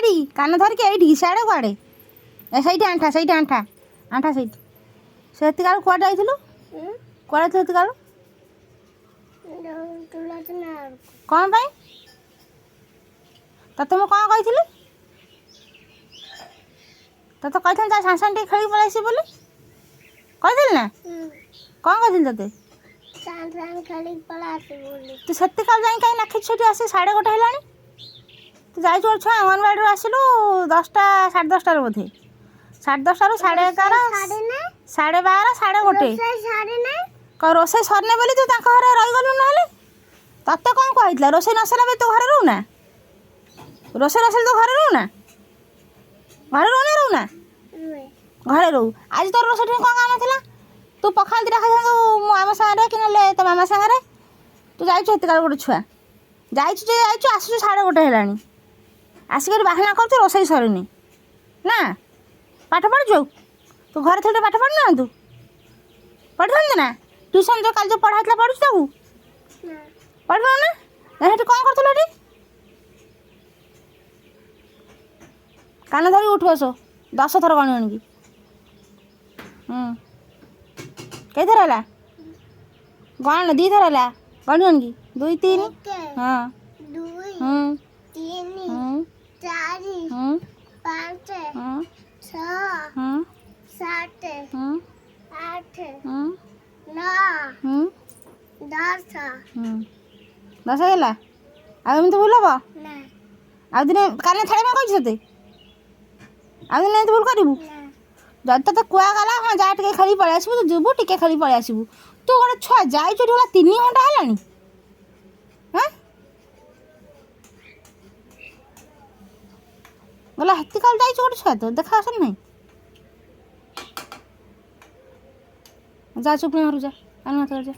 ଏଇଠି କାନ ଧରିକି ଏଇଠି ସିଆଡ଼େ କୁଆଡ଼େ ସେଇଠି ଆଣ୍ଠା ସେଇଠି ସେତିକି କାଳୁ କୁଆଡ଼େ ଯାଇଥିଲୁ କୁଆଡ଼େ ଯାଇଥିଲୁ ସେତିକି କାଳୁ କ'ଣ ପାଇଁ ତତେ ମୁଁ କ'ଣ କହିଥିଲି ତତେ କହିଥିଲି ତା ସାଙ୍ଗେ ସାଙ୍ଗେ ଟିକେ ଖେଳିକି ପଳେଇ ଆସିବି ବୋଲି କହିଥିଲି ନା କ'ଣ କହିଥିଲି ତତେ ତୁ ସେତିକି କାଳୁ ଯାଇକି କାହିଁ ନାଖିଛୁ ସେଠି ଆସି 1:30 ହେଲାଣି ତୁ ଯାଇଛୁ ଗୋଟେ ଛୁଆ ଅଙ୍ଗନବାଡ଼ିରୁ ଆସିଲୁ 10ଟା 10:30 ବୋଧେ 10:30ରୁ 11:30 12:30 1:30 କ'ଣ ରୋଷେଇ ସରିନେ ବୋଲି ତୁ ତାଙ୍କ ଘରେ ରହିଗଲୁ ନହେଲେ ତତେ କ'ଣ କହିଥିଲା ରୋଷେଇ ନ ସରିଲା ବୋଲି ତୁ ଘରେ ରହୁନା ରୋଷେଇ ନ ସରିଲେ ତୁ ଘରେ ରହୁନା ରହୁନା ଘରେ ରହୁ ଆଜି ତୋର ରୋଷେଇ କ'ଣ କାମ ଥିଲା ତୁ ପଖାଳ ଦୁଇଟା ଖାଇଥାନ୍ତୁ ମୁଁ ଆମ ସାଙ୍ଗରେ କି ନହେଲେ ତୋ ମାମା ସାଙ୍ଗରେ ତୁ ଯାଇଛୁ ଏତେକାଳ ଗୋଟେ ଛୁଆ ଯାଇଛୁ ଆସୁଛୁ 1:30 ହେଲାଣି ଆସିକରି ବାହାନା କରୁଛୁ ରୋଷେଇ ସରିନି ନା ପାଠ ପଢ଼ୁଛୁ ତୁ ଘରେ ଥିଲେ ପାଠ ପଢ଼ୁନାହାନ୍ତୁ ପଢ଼ିଥାନ୍ତୁ ନା ଟ୍ୟୁସନ୍ ଯେଉଁ କାଲି ଯେଉଁ ପଢ଼ା ହେଇଥିଲା ପଢ଼ୁଛୁ ତାକୁ ପଢ଼ିବୁ ନା ସେଠି କ'ଣ କରୁଥିଲୁ ଏଠି କାନ ଧରିକି ଉଠି ବସ 10 ଥର ଗଣି ଆଣିକି କେଇଥର ହେଲା ଗଣ 2 ଥର ହେଲା ଗଣି ଆଣିକି 2 3 ହଁ 2 3 4 5 6 7 8 9 10 ହେଲା ଆଉ ଏମିତି ଭୁଲ ହବ ଆଉ ଦିନେ କାଲି ଛାଡ଼ିବା କହିଛୁ ତତେ ଆଉ ଦିନେ ଏମିତି ଭୁଲ କରିବୁ ଯଦି ତତେ କୁହାଗଲା ହଁ ଯା ଟିକେ ଖେଳି ପଳେଇ ଆସିବୁ ତୁ ଯିବୁ ଟିକେ ଖେଳି ପଳେଇ ଆସିବୁ ତୁ ଗୋଟେ ଛୁଆ ଯାଇଛୁ ଏଠି ଗଲା 3 ଘଣ୍ଟା ହେଲାଣି ହଁ ଗଲା ହେତି କାଳ ଯାଇଛୁ ଗୋଟେ ଛୁଆ ତ ଦେଖା ଆସନି ନାହିଁ ଯା ଚୁପ୍ ଘରୁ ଯା ଆଣି ଯା